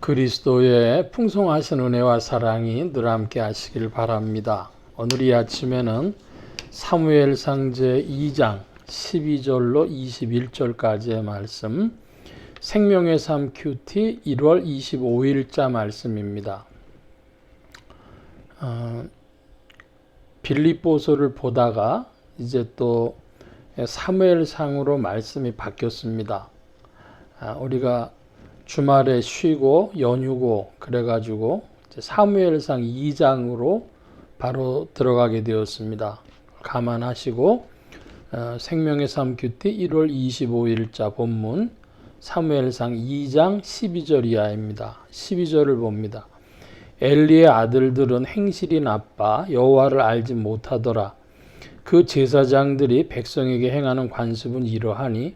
그리스도의 풍성하신 은혜와 사랑이 늘 함께 하시길 바랍니다. 오늘 이 아침에는 사무엘상 제2장 12절로 21절까지의 말씀, 생명의 삶 큐티 1월 25일자 말씀입니다. 빌립보서를 보다가 이제 또 사무엘상으로 말씀이 바뀌었습니다. 우리가 주말에 쉬고 연휴고 그래가지고 사무엘상 2장으로 바로 들어가게 되었습니다. 감안하시고 생명의 삶 큐티 1월 25일자 본문 사무엘상 2장 12절 이하입니다. 12절을 봅니다. 엘리의 아들들은 행실이 나빠 여호와를 알지 못하더라. 그 제사장들이 백성에게 행하는 관습은 이러하니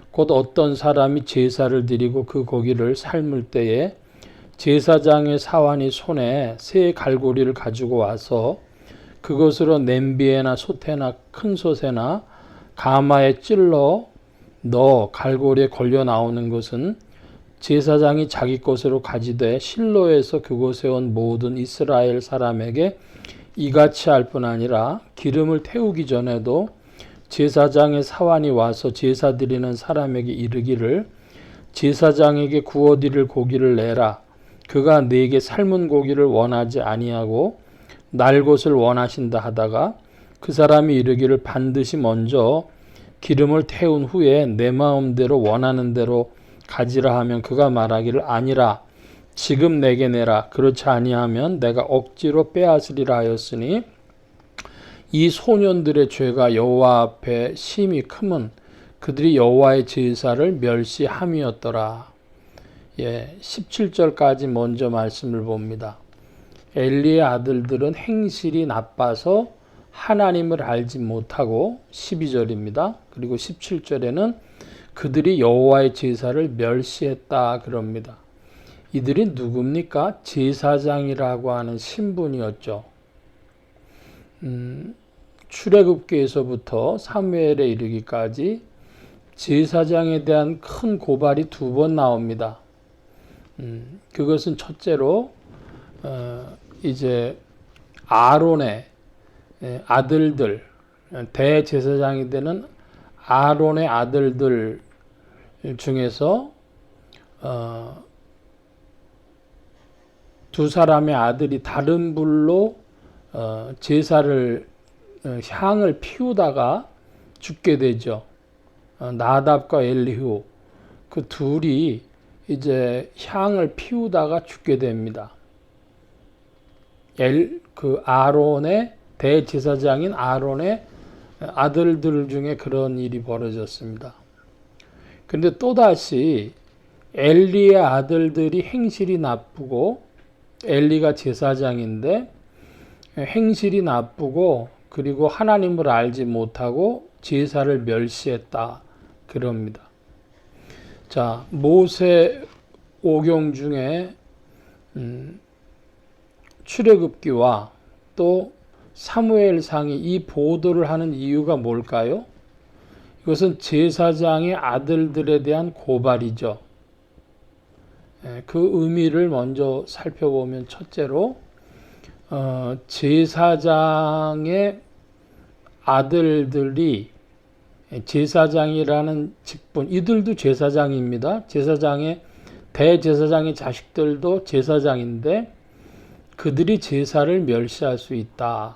곧 어떤 사람이 제사를 드리고 그 고기를 삶을 때에 제사장의 사환이 손에 새 갈고리를 가지고 와서 그것으로 냄비에나 솥에나 큰 솥에나 가마에 찔러 넣어 갈고리에 걸려 나오는 것은 제사장이 자기 것으로 가지되 실로에서 그곳에 온 모든 이스라엘 사람에게 이같이 할 뿐 아니라 기름을 태우기 전에도 제사장의 사환이 와서 제사 드리는 사람에게 이르기를 제사장에게 구워드릴 고기를 내라. 그가 네게 삶은 고기를 원하지 아니하고 날 것을 원하신다 하다가 그 사람이 이르기를 반드시 먼저 기름을 태운 후에 내 마음대로 원하는 대로 가지라 하면 그가 말하기를 아니라 지금 내게 내라. 그렇지 아니하면 내가 억지로 빼앗으리라 하였으니 이 소년들의 죄가 여호와 앞에 심히 크면 그들이 여호와의 제사를 멸시함이었더라. 17절까지 먼저 말씀을 봅니다. 엘리의 아들들은 행실이 나빠서 하나님을 알지 못하고 12절입니다. 그리고 17절에는 그들이 여호와의 제사를 멸시했다 그럽니다. 이들이 누굽니까? 제사장이라고 하는 신분이었죠. 출애굽기에서부터 사무엘에 이르기까지 제사장에 대한 큰 고발이 2번 나옵니다. 그것은 첫째로 이제 아론의 아들들, 대제사장이 되는 아론의 아들들 중에서 2사람의 아들이 다른 불로 제사를 향을 피우다가 죽게 되죠. 나답과 엘리후 그 둘이 이제 향을 피우다가 죽게 됩니다. 그 아론의 대제사장인 아론의 아들들 중에 그런 일이 벌어졌습니다. 근데 또다시 엘리의 아들들이 행실이 나쁘고 엘리가 제사장인데 행실이 나쁘고 그리고 하나님을 알지 못하고 제사를 멸시했다 그럽니다. 자, 모세 오경 중에 출애굽기와 또 사무엘상이 이 보도를 하는 이유가 뭘까요? 이것은 제사장의 아들들에 대한 고발이죠. 그 의미를 먼저 살펴보면 첫째로 제사장의 아들들이 제사장이라는 직분, 이들도 제사장입니다. 제사장의 대제사장의 자식들도 제사장인데 그들이 제사를 멸시할 수 있다는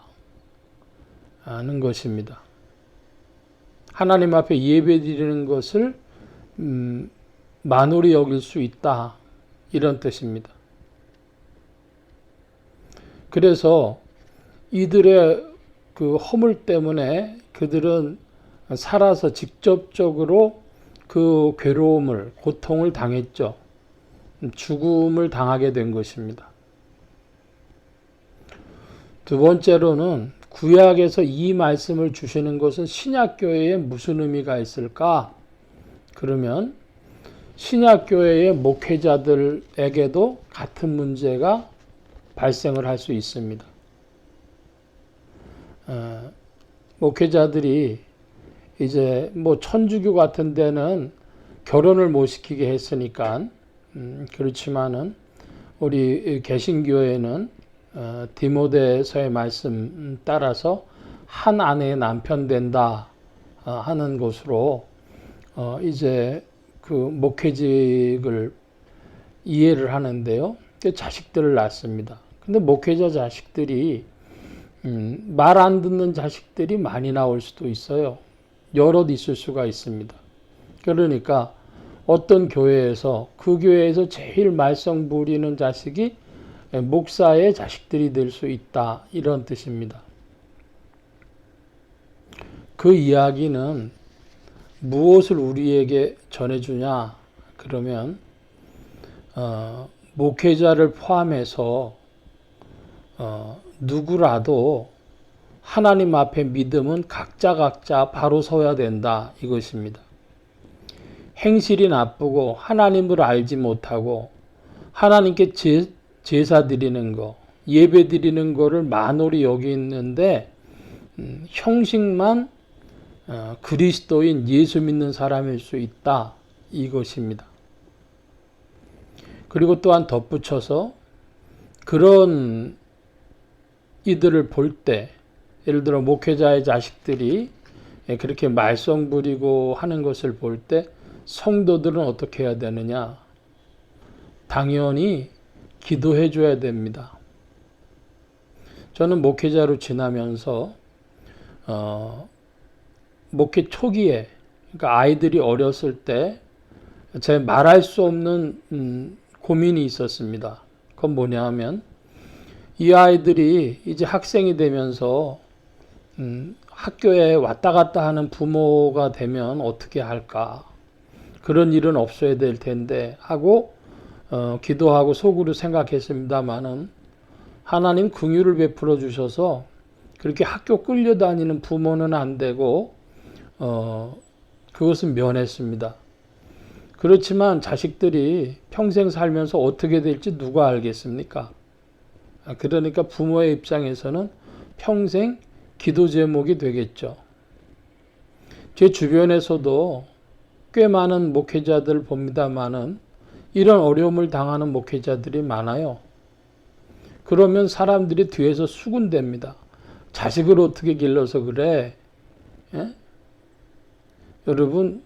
것입니다. 하나님 앞에 예배드리는 것을 만홀히 여길 수 있다 이런 뜻입니다. 그래서 이들의 그 허물 때문에 그들은 살아서 직접적으로 그 괴로움을, 고통을 당했죠. 죽음을 당하게 된 것입니다. 두 번째로는 구약에서 이 말씀을 주시는 것은 신약교회에 무슨 의미가 있을까? 그러면 신약교회의 목회자들에게도 같은 문제가 발생을 할 수 있습니다. 목회자들이 이제 뭐 천주교 같은 데는 결혼을 못 시키게 했으니까 그렇지만은 우리 개신교회는 디모데서의 말씀 따라서 한 아내의 남편 된다 하는 것으로 이제 그 목회직을 이해를 하는데요. 자식들을 낳습니다. 근데 목회자 자식들이 말 안 듣는 자식들이 많이 나올 수도 있어요. 여럿 있을 수가 있습니다. 그러니까 어떤 교회에서 그 교회에서 제일 말썽 부리는 자식이 목사의 자식들이 될 수 있다, 이런 뜻입니다. 그 이야기는 무엇을 우리에게 전해주냐 그러면 목회자를 포함해서 누구라도 하나님 앞에 믿음은 각자 바로 서야 된다, 이것입니다. 행실이 나쁘고 하나님을 알지 못하고 하나님께 제사 드리는 거, 예배 드리는 거를 만홀히 여기는데 형식만 그리스도인 예수 믿는 사람일 수 있다, 이것입니다. 그리고 또한 덧붙여서 그런 이들을 볼 때, 예를 들어 목회자의 자식들이 그렇게 말썽 부리고 하는 것을 볼 때 성도들은 어떻게 해야 되느냐? 당연히 기도해 줘야 됩니다. 저는 목회자로 지나면서 목회 초기에, 그러니까 아이들이 어렸을 때 제 말할 수 없는 고민이 있었습니다. 그건 뭐냐 하면 이 아이들이 이제 학생이 되면서 학교에 왔다 갔다 하는 부모가 되면 어떻게 할까? 그런 일은 없어야 될 텐데 하고 기도하고 속으로 생각했습니다마는 하나님 긍휼을 베풀어 주셔서 그렇게 학교 끌려다니는 부모는 안 되고 그것은 면했습니다. 그렇지만 자식들이 평생 살면서 어떻게 될지 누가 알겠습니까? 그러니까 부모의 입장에서는 평생 기도 제목이 되겠죠. 제 주변에서도 꽤 많은 목회자들 봅니다마는 이런 어려움을 당하는 목회자들이 많아요. 그러면 사람들이 뒤에서 수군댑니다. 자식을 어떻게 길러서 그래? 예? 여러분,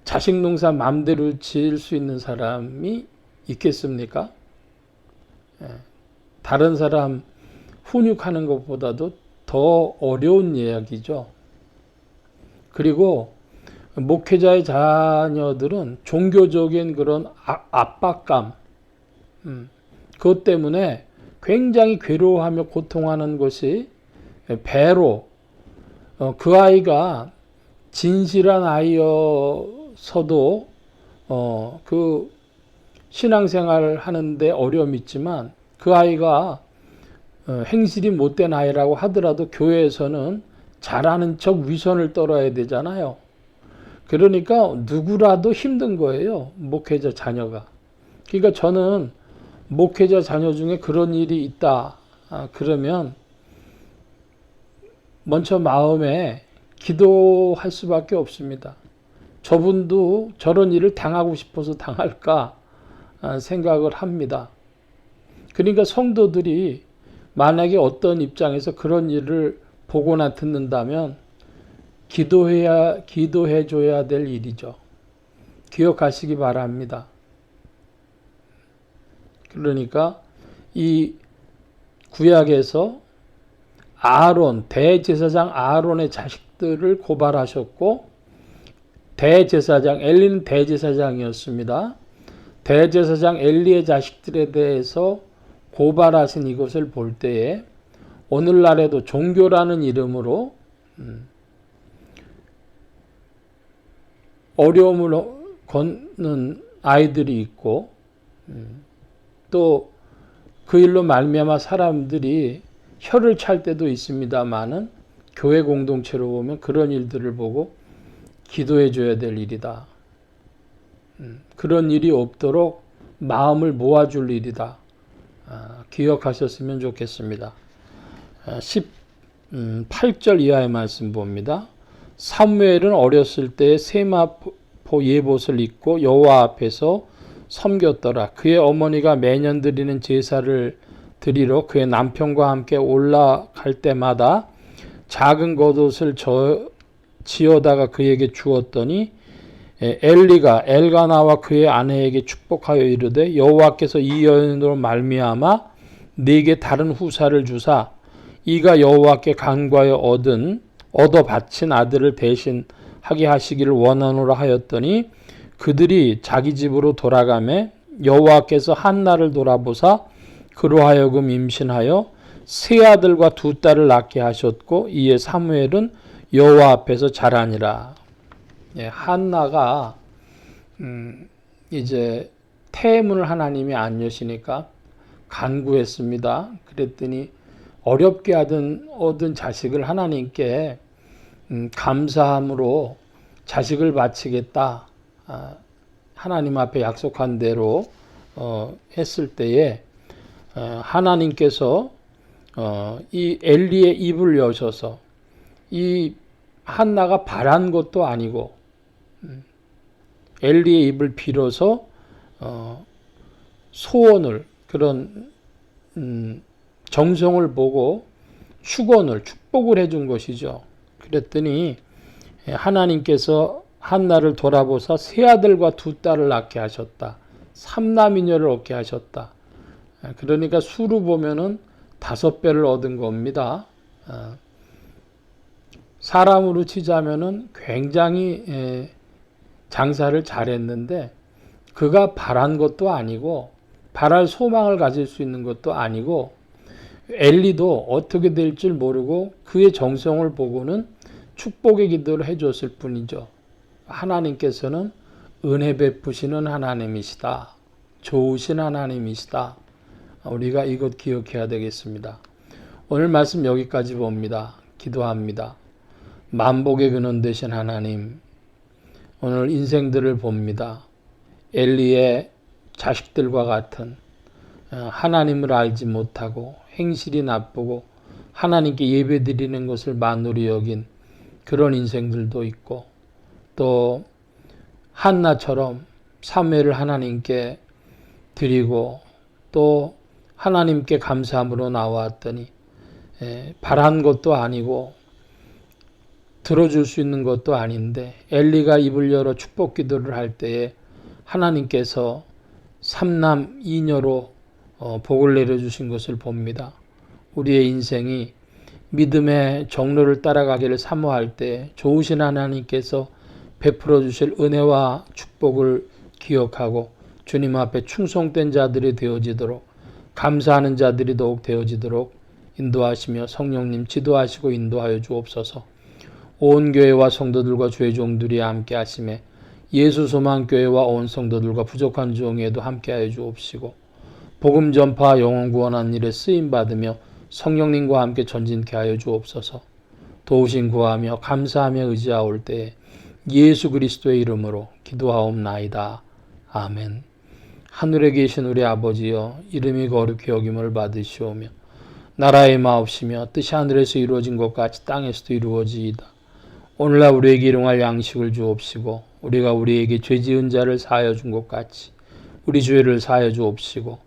자식 농사 마음대로 지을 수 있는 사람이 있겠습니까? 예. 다른 사람 훈육하는 것보다도 더 어려운 이야기죠. 그리고 목회자의 자녀들은 종교적인 그런 압박감, 그것 때문에 굉장히 괴로워하며 고통하는 것이 배로 그 아이가 진실한 아이여서도 그 신앙생활 하는데 어려움이 있지만 그 아이가 행실이 못된 아이라고 하더라도 교회에서는 잘하는 척 위선을 떨어야 되잖아요. 그러니까 누구라도 힘든 거예요, 목회자 자녀가. 그러니까 저는 목회자 자녀 중에 그런 일이 있다 그러면 먼저 마음에 기도할 수밖에 없습니다. 저분도 저런 일을 당하고 싶어서 당할까 생각을 합니다. 그러니까 성도들이 만약에 어떤 입장에서 그런 일을 보거나 듣는다면 기도해 줘야 될 일이죠. 기억하시기 바랍니다. 그러니까 이 구약에서 아론, 대제사장 아론의 자식들을 고발하셨고, 대제사장 엘리는 대제사장이었습니다. 대제사장 엘리의 자식들에 대해서 고발하신 이것을 볼 때에 오늘날에도 종교라는 이름으로 어려움을 걷는 아이들이 있고 또 그 일로 말미암아 사람들이 혀를 찰 때도 있습니다마는 교회 공동체로 보면 그런 일들을 보고 기도해 줘야 될 일이다. 그런 일이 없도록 마음을 모아줄 일이다. 기억하셨으면 좋겠습니다. 18절 이하의 말씀 봅니다. 사무엘은 어렸을 때 세마포 예봇을 입고 여호와 앞에서 섬겼더라. 그의 어머니가 매년 드리는 제사를 드리러 그의 남편과 함께 올라갈 때마다 작은 겉옷을 지어다가 그에게 주었더니 엘리가 엘가나와 그의 아내에게 축복하여 이르되 여호와께서 이 여인으로 말미암아 네게 다른 후사를 주사 이가 여호와께 간과하여 얻어 바친 아들을 대신하게 하시기를 원하노라 하였더니 그들이 자기 집으로 돌아가매 여호와께서 한나를 돌아보사 그로 하여금 임신하여 세 아들과 두 딸을 낳게 하셨고 이에 사무엘은 여호와 앞에서 자라니라. 한나가 이제 태문을 하나님이 안 여시니까 간구했습니다. 그랬더니 어렵게 얻은 자식을 하나님께 감사함으로 자식을 바치겠다. 하나님 앞에 약속한 대로 했을 때에 하나님께서 이 엘리의 입을 여셔서 이 한나가 바란 것도 아니고 엘리의 입을 빌어서 소원을 그런 정성을 보고 축복을 해준 것이죠. 그랬더니 하나님께서 한나를 돌아보사 세 아들과 두 딸을 낳게 하셨다. 삼남이녀를 얻게 하셨다. 그러니까 수로 보면은 5배를 얻은 겁니다. 사람으로 치자면은 굉장히 장사를 잘했는데 그가 바란 것도 아니고 바랄 소망을 가질 수 있는 것도 아니고 엘리도 어떻게 될 줄 모르고 그의 정성을 보고는 축복의 기도를 해줬을 뿐이죠. 하나님께서는 은혜 베푸시는 하나님이시다. 좋으신 하나님이시다. 우리가 이것 기억해야 되겠습니다. 오늘 말씀 여기까지 봅니다. 기도합니다. 만복의 근원 되신 하나님, 오늘 인생들을 봅니다. 엘리의 자식들과 같은 하나님을 알지 못하고 행실이 나쁘고 하나님께 예배드리는 것을 만으로 여긴 그런 인생들도 있고 또 한나처럼 사무엘을 하나님께 드리고 또 하나님께 감사함으로 나왔더니 바란 것도 아니고 들어줄 수 있는 것도 아닌데 엘리가 입을 열어 축복 기도를 할 때에 하나님께서 삼남 이녀로 복을 내려주신 것을 봅니다. 우리의 인생이 믿음의 정로를 따라가기를 사모할 때 좋으신 하나님께서 베풀어 주실 은혜와 축복을 기억하고 주님 앞에 충성된 자들이 되어지도록 감사하는 자들이 더욱 되어지도록 인도하시며 성령님 지도하시고 인도하여 주옵소서. 온 교회와 성도들과 주의 종들이 함께 하심에 예수 소망 교회와 온 성도들과 부족한 종에도 함께하여 주옵시고 복음 전파 영혼 구원하는 일에 쓰임 받으며 성령님과 함께 전진케 하여 주옵소서. 도우신 구하며 감사하며 의지하올 때에 예수 그리스도의 이름으로 기도하옵나이다. 아멘. 하늘에 계신 우리 아버지여 이름이 거룩히 여김을 받으시오며 나라의 마옵시며 뜻이 하늘에서 이루어진 것 같이 땅에서도 이루어지이다. 오늘날 우리에게 일용할 양식을 주옵시고 우리가 우리에게 죄 지은 자를 사하여 준 것 같이 우리 죄를 사하여 주옵시고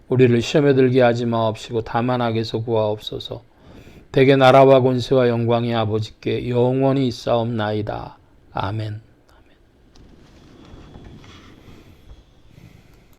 우리를 시험에 들게 하지 마옵시고 다만 악에서 구하옵소서. 대개 나라와 권세와 영광이 아버지께 영원히 있사옵나이다. 아멘.